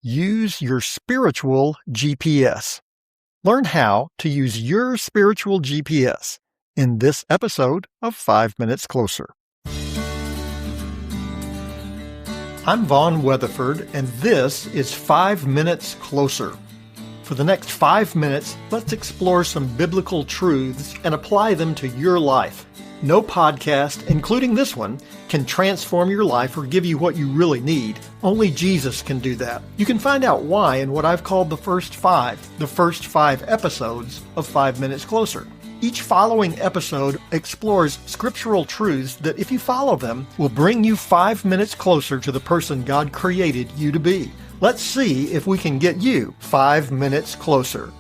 Use your spiritual GPS. Learn how to use your spiritual GPS in this episode of 5 Minutes Closer. I'm Vaughn Weatherford, and this is 5 Minutes Closer. For the next 5 minutes, let's explore some biblical truths and apply them to your life. No podcast, including this one, can transform your life or give you what you really need. Only Jesus can do that. You can find out why in what I've called the first five episodes of 5 Minutes Closer. Each following episode explores scriptural truths that, if you follow them, will bring you 5 minutes closer to the person God created you to be. Let's see if we can get you 5 minutes closer.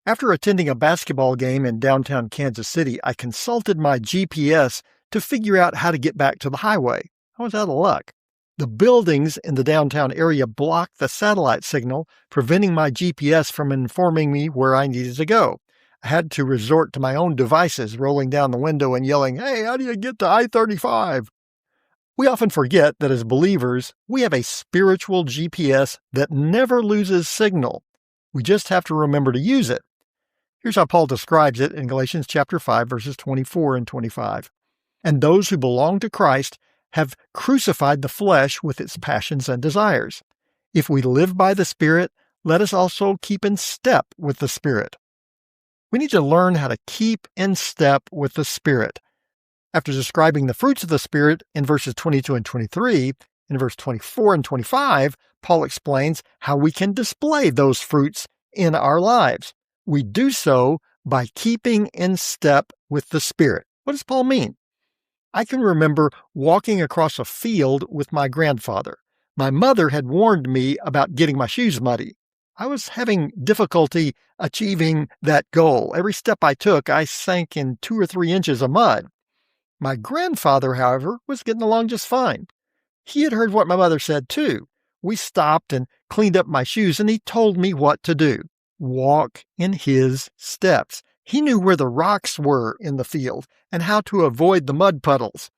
After attending a basketball game in downtown Kansas City, I consulted my GPS to figure out how to get back to the highway. I was out of luck. The buildings in the downtown area blocked the satellite signal, preventing my GPS from informing me where I needed to go. I had to resort to my own devices, rolling down the window and yelling, "Hey, how do you get to I-35? We often forget that as believers, we have a spiritual GPS that never loses signal. We just have to remember to use it. Here's how Paul describes it in Galatians chapter 5, verses 24 and 25. And those who belong to Christ have crucified the flesh with its passions and desires. If we live by the Spirit, let us also keep in step with the Spirit. We need to learn how to keep in step with the Spirit. After describing the fruits of the Spirit in verses 22 and 23, in verse 24 and 25, Paul explains how we can display those fruits in our lives. We do so by keeping in step with the Spirit. What does Paul mean? I can remember walking across a field with my grandfather. My mother had warned me about getting my shoes muddy. I was having difficulty achieving that goal. Every step I took, I sank in 2 or 3 inches of mud. My grandfather, however, was getting along just fine. He had heard what my mother said, too. We stopped and cleaned up my shoes, and he told me what to do. Walk in his steps. He knew where the rocks were in the field and how to avoid the mud puddles.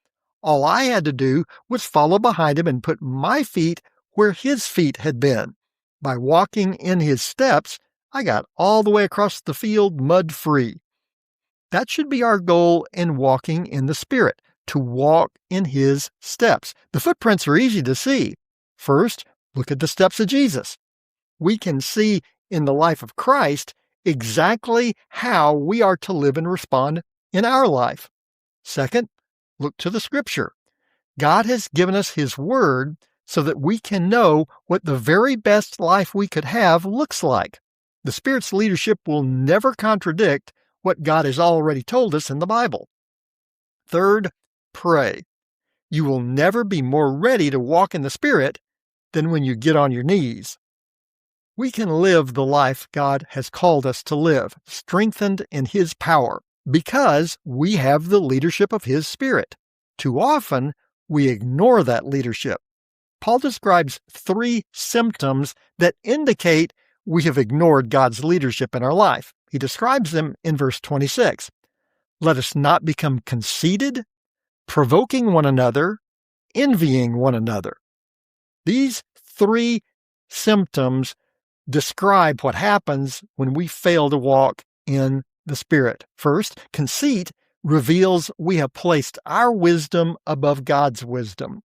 All I had to do was follow behind him and put my feet where his feet had been. By walking in his steps, I got all the way across the field mud-free. That should be our goal in walking in the Spirit, to walk in his steps. The footprints are easy to see. First, look at the steps of Jesus. We can see in the life of Christ exactly how we are to live and respond in our life. Second, look to the Scripture. God has given us His Word so that we can know what the very best life we could have looks like. The Spirit's leadership will never contradict what God has already told us in the Bible. Third, pray. You will never be more ready to walk in the Spirit than when you get on your knees. We can live the life God has called us to live, strengthened in His power, because we have the leadership of His Spirit. Too often, we ignore that leadership. Paul describes 3 symptoms that indicate we have ignored God's leadership in our life. He describes them in verse 26. Let us not become conceited, provoking one another, envying one another. These 3 symptoms describe what happens when we fail to walk in the Spirit. First, conceit reveals we have placed our wisdom above God's wisdom.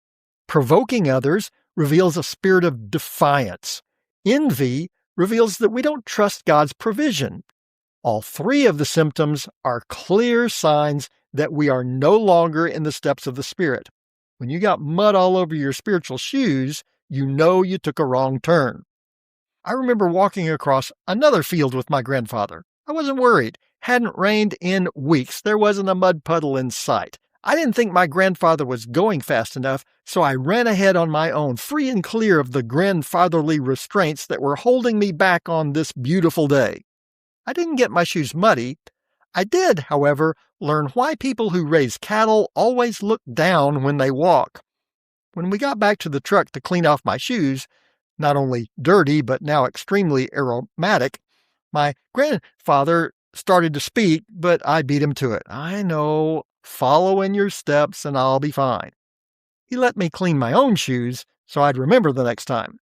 Provoking others reveals a spirit of defiance. Envy reveals that we don't trust God's provision. All 3 of the symptoms are clear signs that we are no longer in the steps of the Spirit. When you got mud all over your spiritual shoes, you know you took a wrong turn. I remember walking across another field with my grandfather. I wasn't worried. Hadn't rained in weeks. There wasn't a mud puddle in sight. I didn't think my grandfather was going fast enough, so I ran ahead on my own, free and clear of the grandfatherly restraints that were holding me back on this beautiful day. I didn't get my shoes muddy. I did, however, learn why people who raise cattle always look down when they walk. When we got back to the truck to clean off my shoes, not only dirty, but now extremely aromatic, my grandfather started to speak, but I beat him to it. I know, follow in your steps and I'll be fine. He let me clean my own shoes so I'd remember the next time.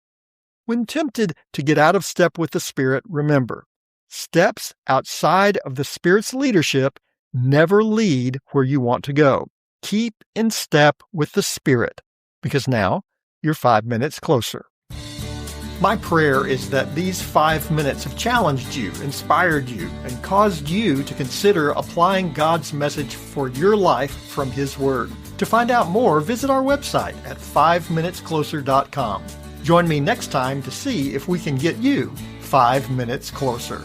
When tempted to get out of step with the Spirit, remember, steps outside of the Spirit's leadership never lead where you want to go. Keep in step with the Spirit, because now you're 5 minutes closer. My prayer is that these 5 minutes have challenged you, inspired you, and caused you to consider applying God's message for your life from His Word. To find out more, visit our website at 5minutescloser.com. Join me next time to see if we can get you 5 minutes closer.